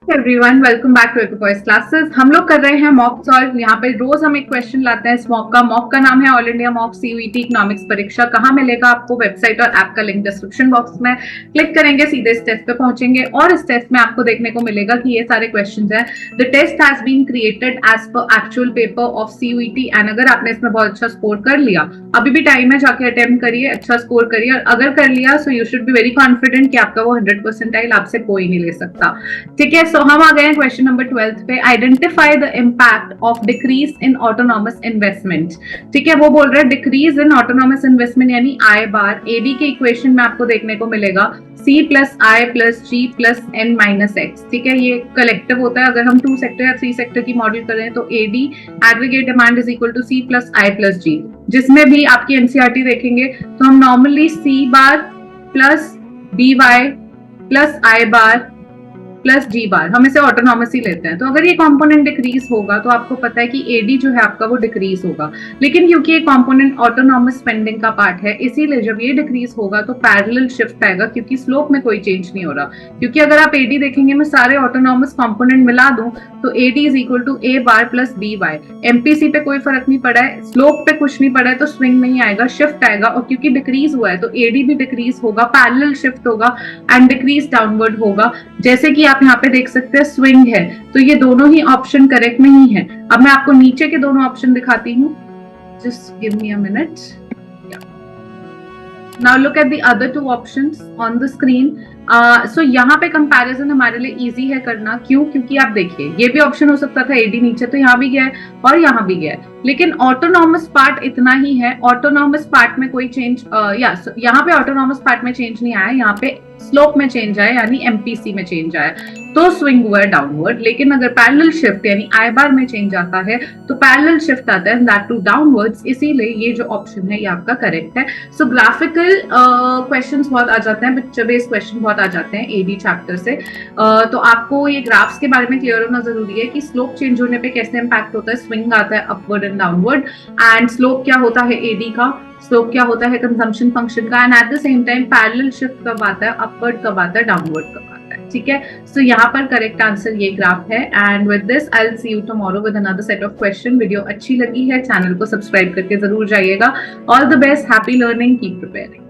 Everyone, welcome back to Aquise classes. हम लोग कर रहे हैं मॉक सॉल्व। यहाँ पे रोज हम एक क्वेश्चन लाते हैं इस मॉक का नाम है all India mock CUET economics परीक्षा। कहाँ मिलेगा आपको? वेबसाइट और ऐप का लिंक डिस्क्रिप्शन बॉक्स में। क्लिक करेंगे, सीधे इस टेस्ट पे पहुंचेंगे और इस टेस्ट में आपको देखने को मिलेगा कि ये सारे क्वेश्चन है। The test has been created as per actual paper of CUET and अगर आपने इसमें बहुत अच्छा स्कोर कर लिया, अभी भी टाइम है, जाके अटेम्प्ट करिए, अच्छा स्कोर करिए। और अगर कर लिया so you should be very confident कि आपका वो 100% आइल आपसे कोई नहीं ले सकता। ठीक है, सो हम आ गए हैं क्वेश्चन नंबर 12 पे। Identify the impact of decrease in autonomous investment. ठीक है, वो बोल रहे हैं डिक्रीज इन ऑटोनॉमस इन्वेस्टमेंट यानी आई बार। एडी के इक्वेशन में आपको देखने को मिलेगा सी plus I plus ji plus N minus x. ठीक है, ये कलेक्टिव होता है। अगर हम 2 सेक्टर या 3 सेक्टर की मॉडल करें तो AD aggregate demand is equal to C plus I plus G. जिसमें भी आपकी एनसीईआरटी देखेंगे तो हम normally C bar plus D Y plus I bar plus G bar हम इसे ऑटोनॉमस ही लेते हैं। तो अगर ये कंपोनेंट डिक्रीज होगा तो आपको पता है कि एडी जो है आपका वो डिक्रीज होगा। लेकिन क्योंकि ये कंपोनेंट ऑटोनॉमस स्पेंडिंग का पार्ट है, इसीलिए जब ये डिक्रीज होगा तो पैरेलल शिफ्ट आएगा, क्योंकि स्लोप में कोई चेंज नहीं हो रहा। क्योंकि अगर आप एडी देखेंगे, मैं सारे ऑटोनॉमस कंपोनेंट मिला दूं तो AD is equal to A bar plus B Y. MPC पे कोई फर्क नहीं पड़ा है, स्लोप पे कुछ नहीं पड़ा है, तो स्विंग नहीं आएगा, शिफ्ट आएगा। और क्योंकि डिक्रीज हुआ है तो एडी भी डिक्रीज होगा, पैरेलल शिफ्ट होगा एंड डिक्रीज डाउनवर्ड होगा। जैसे कि आप यहाँ पे देख सकते हैं स्विंग है, तो ये दोनों ही ऑप्शन करेक्ट नहीं है। अब मैं आपको नीचे के दोनों ऑप्शन दिखाती हूँ, just give me a minute. Now look at the other 2 options on the screen. So यहाँ पे कंपैरिजन हमारे लिए इजी है करना। क्यों? क्योंकि आप देखिए, ये भी ऑप्शन हो सकता था एडी नीचे, तो यहाँ भी गया है और यहाँ भी गया है। लेकिन ऑटोनॉमस पार्ट इतना ही है, ऑटोनॉमस पार्ट में कोई चेंज यहाँ पे ऑटोनॉमस पार्ट में चेंज नहीं आया, यहाँ पे स्लोप में चेंज आया यानी एमपीसी में चेंज आया, तो स्विंग हुआ डाउनवर्ड। लेकिन अगर पैरेलल शिफ्ट यानी आई बार में चेंज आता है तो पैरेलल शिफ्ट आता है दैट टू डाउनवर्ड्स, इसीलिए ये जो ऑप्शन है ये आपका करेक्ट है। सो ग्राफिकल क्वेश्चंस बहुत आ जाते हैं, पिक्चर बेस्ड क्वेश्चन बहुत आ जाते हैं एडी चैप्टर से। तो आपको ये ग्राफ्स के बारे में क्लियर होना जरूरी है कि स्लोप चेंज होने पे कैसे इंपैक्ट होता है, स्विंग आता है upward and downward, and slope क्या होता है एडी का, स्लोप क्या होता है कंजम्पशन फंक्शन का, and at the same time parallel shift कब आता है, अपवर्ड कब आता है, डाउनवर्ड कब आता है। ठीक है, सो यहाँ पर करेक्ट आंसर ये ग्राफ है। And with this I will see you tomorrow with another set of question. Video अच्छी लगी है, चैनल को सब्सक्राइब करके जरूर जाइएगा। All the best, happy learning, keep preparing.